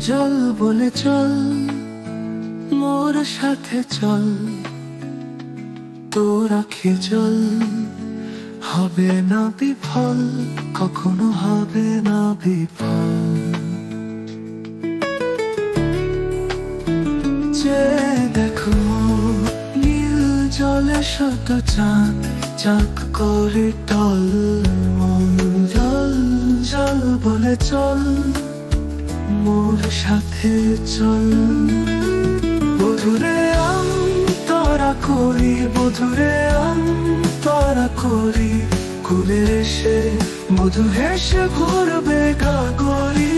জল বলে চল, মোর সাথে চল, তোর আখি জল হবে না বিফল, কখনো হবে না বিফল। যে দেখো নীল জলে শত চাঁদ, চাঁদ করে টল মন। জল জল বলে চল, মোর সাথে চল, বধুরে তোরা করি, বধুরে তোরা করি, কুলে এসে মধু হেসে ভরবে গাগরি,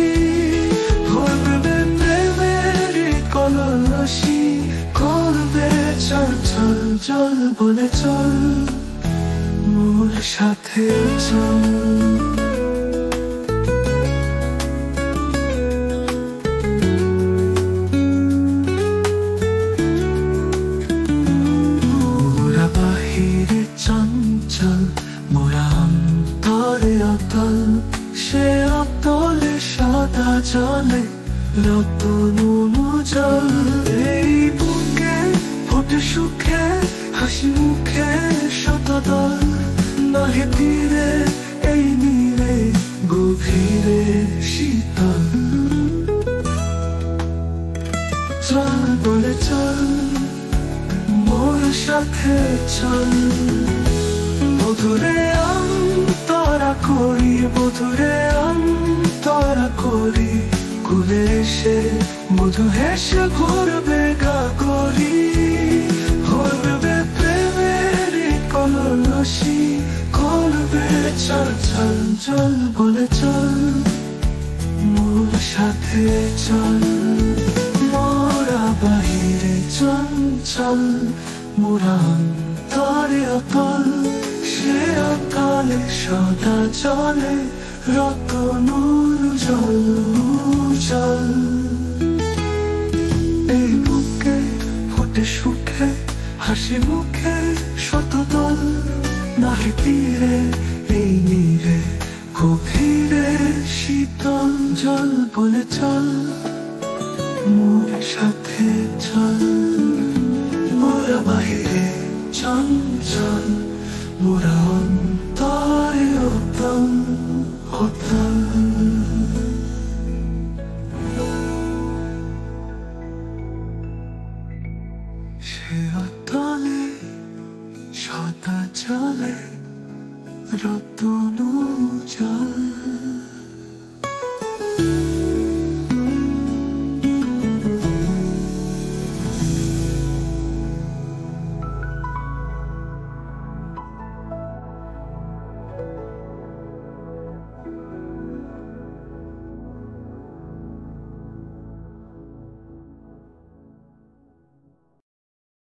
ভরবে প্রেমের কলসি, করবে চল চল। জল বলে চল, মোর সাথে চল। চঞ্চল মোরা অন্তরে অতল, সে অতলে সদা জলে রতন জল। এই বুকে ফোটে সুখে হাসি মুখে শতদল, নহে তীরে এই নীরে গভীরে শীতল। চল বলে চল, মোর সাথে চল, বধুরে তোরা করি, বধুরে তোরা করি, কুলে এসে মধু হেসে ঘুরবে গাগরি, ভরবে প্রেমের কলসি, করবে চল চল। চল বলে চল, মোর সাথে চল, মোরা বাহিরে চঞ্চল, মোরা অন্তরে অতল, সে অতলে সদা চলে রতনুর জল জল। এই বুকে ফোটে সুখে হাসি মুখে শতদল, নাহি তীরে এই নীরে গভীরে শীতল। জল বলে চল, মোর সাথে চল, মোরা বাহিরে চঞ্চল, মোরা অন্তরে অতল অতল। সে অতলে সদা চলে রতন জল।